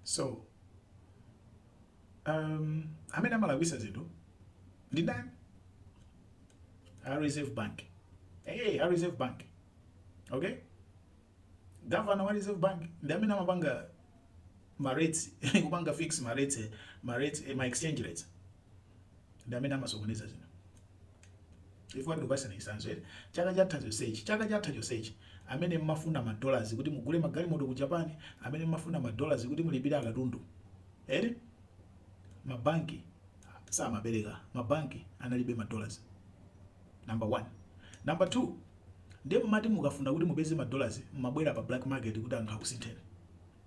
So amene amalawisa zinthu ndi ndani? A Reserve Bank. Hey, a Reserve Bank. Okay? Governor wa Reserve Bank ndi amene amapanga ma rates kupanga fix ma rates ma exchange rates. Ndi amene amasokoneza zinthu. Ifwa ndikupasana isanzo ere. Chaka chatha chosechi amene mmafuna ma dollars kuti mugule magalimoto ku Japan, amene mmafuna ma dollars kuti mulipire akatundu. Ere? Mabanki samabereka, mabanki analibe ma dollars. Number 1. Number 2, ndiye mmati mukafuna kuti mupeze ma dollars mmabwera pa black market kuti anthu akusinthane.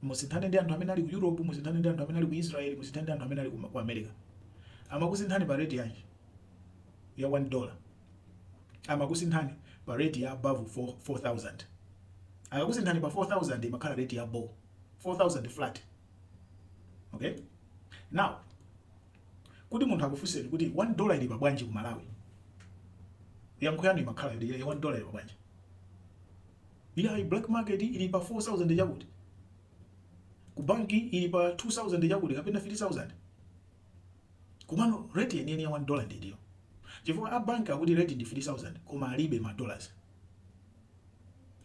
Musinthane ndi anthu amene ali ku Europe, musinthane ndi anthu amene ali ku Israel, musinthane ndi anthu amene ali ku America. Amakusinthane pa rate yanji ya $1. Amakusinthane pa rate ya above 4,000. Akakusinthane pa 4,000 imakhala rate ya above 4,000 flat. Okay? Now, kuti munthu akufunseni kuti $1 ili pabwanji ku Malawi, yankho yanu imakhala ya $1 ili pabwanji. Ila black market ili pa 4,000 chakuti, ku banki ili pa 2,000 chakuti kapena 3,000. Kumano rate yeniyeni ya $1 ndiyo. Chifukwa a bank akuti rate ndi 3,000 koma alibe ma dollars.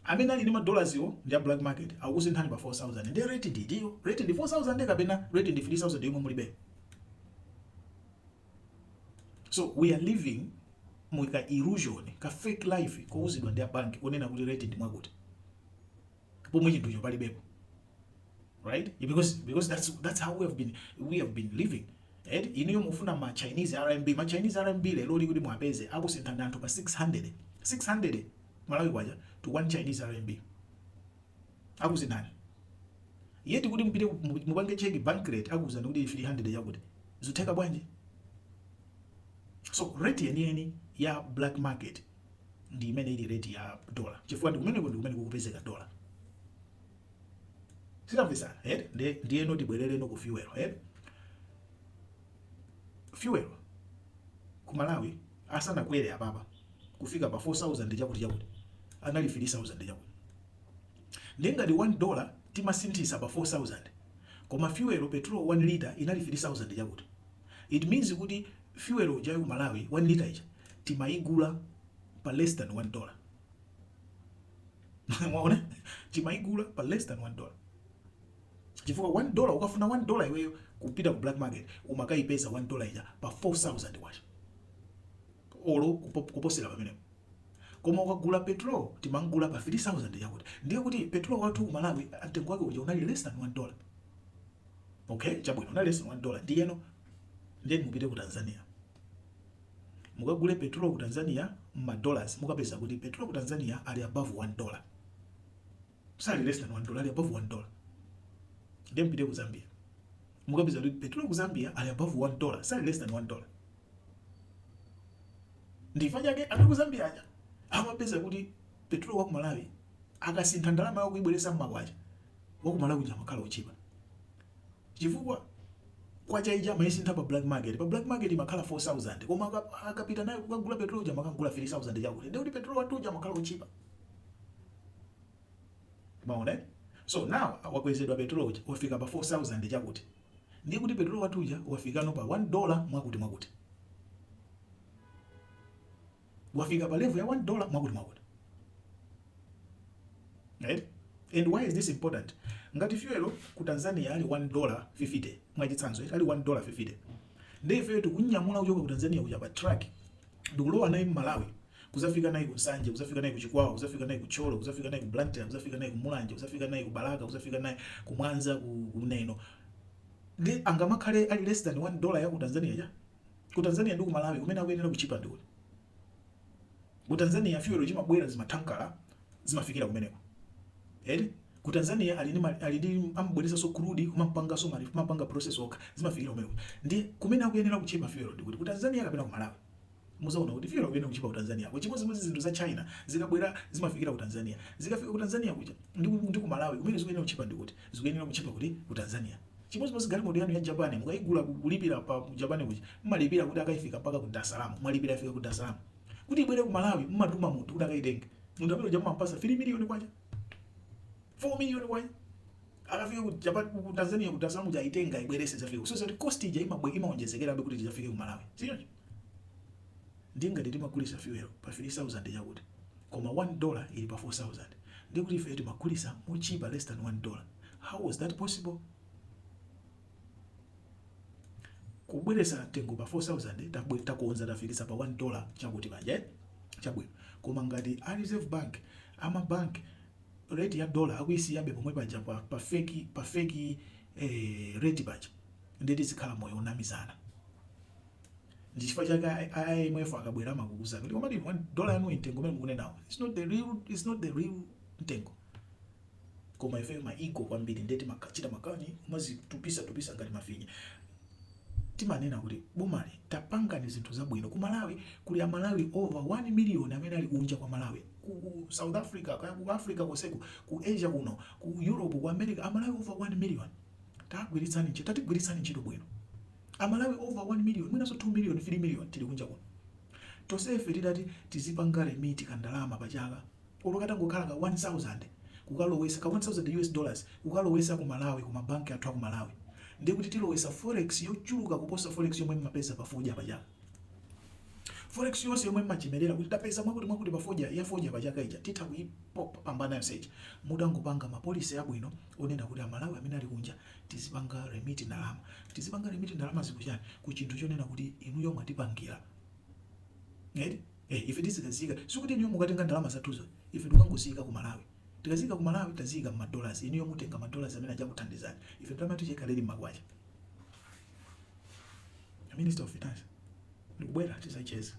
Amene ali ndi ma dollars yo ndi black market akusinthani pa 4,000 ndi rate ndiyo. Rate ndi 4,000 kapena rate ndi 3,000 yomwe mulibe. So we are living mwika illusion, ka fake life kuuzidwa ndi a bank kunena kuti rate ndi mwakuti. Pomwe chinthu chopalibepo. Right? Because that's how we have been living. And iniyo mufuna ma Chinese RMB lero kuti mwapeze akusinthana anthu pa 600 Malawi kwacha to 1 Chinese RMB. Akusinthana. Yeti kuti mpite mupange check bank rate akuzana kuti 300 yakuti. Zutheka bwanji? So rate yeniyeni ya black market ndi imene ili rate ya dollar. Chifukwa ndikumene kukupezeka dollar. Sikamvisana, ndiye no tibwerere no ku fuel, Fuel ku Malawi asana kwere apapa kufika pa 4,000 chakuti anali 3,000 chakuti. Ndenga di $1 timasinthisa pa 4,000 koma fuel petrol 1 liter inali 3,000 chakuti. It means kuti fuel ja ku Malawi 1 liter icha timaigula pa less than $1. Mwaona? Timaigula pa less than $1. Chifukwa $1 ukafuna $1 iweyo kupita ku black market umakaipeza $1 ija pa 4,000 kwacha. Olo kuposera pamene. Koma ukagula petrol timangula pa 3,000 yakuti. Ndiye kuti petrol wathu ku Malawi atengo wake uja unali less than $1. Okay, chabwino unali less than $1. Ndiye mupite ku Tanzania. Mukagule petrol ku Tanzania ma dollars mukapeza kuti petrol ku Tanzania ali above $1. Sali less than $1, ali above $1. Ndiye mpite ku Zambia. Mukapeza kuti petrol ku Zambia ali above $1, sali less than $1. Ndifanya ke aku Zambia aja. Amapeza kuti petrol wa ku Malawi akasintha ndalama yako kuibweresa mmakwacha. Wa ku Malawi uja makhala uchipa. Chifukwa kwacha ija maisintha pa black market. Pa black market makhala 4,000. Koma akapita nayo kukagula petrol uja makangula 3,000 chakuti. Ndiye kuti petrol watu uja makhala uchipa. Maona? So now wakwezedwa petrol uja wafika pa 4,000 chakuti. Ndiye kuti petrol watu uja wafika no pa $1 mwakuti. Wafika pa level ya $1 mwakuti. Right? And why is this important? Ngati fuel ku Tanzania ali $1.50 mwachitsanzo ali $1.50. Ndiye ife tukunyamula kuchoka ku Tanzania kuja pa truck ndikulowa naye mu Malawi kuzafika naye ku Nsanje, kuzafika naye ku Chikwawa, kuzafika naye ku Cholo, kuzafika naye ku Blantyre, kuzafika naye ku Mulanje, kuzafika naye ku Balaka, kuzafika naye ku Mwanza, ku Neno. Ndiye angamakhale ali less than $1 ya ku Tanzania ja. Ku Tanzania ndi ku Malawi kumene akuyenera kuchipa ndikuti. Ku Tanzania fuel chimabwera zimatankala zimafikira kumeneko. Ku Tanzania alidi ambweresa so crude kumapanga so marifu kumapanga process work zimafikira kumeneko. Ndiye kumene akuyenera kuchipa fuel ndikuti ku Tanzania kapena ku Malawi. Muzaona kuti fuel akuyenera kuchipa ku Tanzania. Chimodzi zinthu za China zikabwera zimafikira ku Tanzania. Zikafika ku Tanzania kuja ndi ku Malawi kumene zikuyenera kuchipa ndikuti. Zikuyenera kuchipa kuti ku Tanzania. Chimodzi galimoto yanu ya Japan mukaigula kulipira pa Japan kuja. Mmalipira kuti akaifika mpaka ku Dar es Salaam. Mmalipira afika ku Dar es Salaam. Kuti ibwere ku Malawi mmatuma munthu kuti akaitenge. Munthu amene jamaa mpasa 3 million kwacha. 4 million kwacha. akafika ku Japan ku Tanzania kutasamu jaitenga ibwerese zafika so kuti cost ija imaonjezekera be kuti tijafike ku Malawi sio ndinga timakulisa fuel pa 3000 yakuti koma $1 ili pa 4000 ndi kuti ife timakulisa mu cheaper less than $1. How was that possible? Kubweresa tengo pa 4000 takuonza tafikisa pa $1 chakuti banje chabwe koma ngati a Reserve Bank ama bank rate ya dollar akuisiyabe pomwe paja pa fake rate paja ndeti zikhala moyo unamizana ndi chifukwa chake IMF akabwera makukuza kuti komati $1 yanu intengo mene mukunenawo it's not the real intengo koma ife maiko kwambiri ndeti makachita makani umazitupisa ngati mafinya timanena kuti bomali tapangani zinthu zabwino ku Malawi kuli Malawi over 1 million amene ali kunja kwa Malawi ku South Africa ku Africa koseko ku Asia kuno ku Europe ku America Malawi over 1 million tatigwiritsani ntchito bwino Malawi over 1 million mwinaso 2 million 3 million tili kunja kuno tosefe tidati tizipanga remit kandalama pachaka olokata ngokhala ka 1000 kukalowesa ka $1000 kukalowesa ku Malawi ku mabanki athu ku Malawi ndi kuti tilowesa forex yochuluka kuposa forex yomwe mapesa pafoja pachaka forex yonse yomwe machimerera kuti tapeza mwakuti pafoja yafoja pachaka ija titha kuipambana yonseja mudangopanga mapolisi abwino onena kuti Malawi amene ali kunja tizipanga remit ndalama zikuchani ku chinthu chonena kuti inu yomwe atipangira ife tizikazika sikuti inu yomwe mukatenga ndalama zathuzo ife tikangosika ku Malawi tikazika ku Malawi tazika $, inu yomwe mutenga $, amene ajakuthandizani ife tamaticheka leli makwacha Minister of Finance ndikubwera tisacheza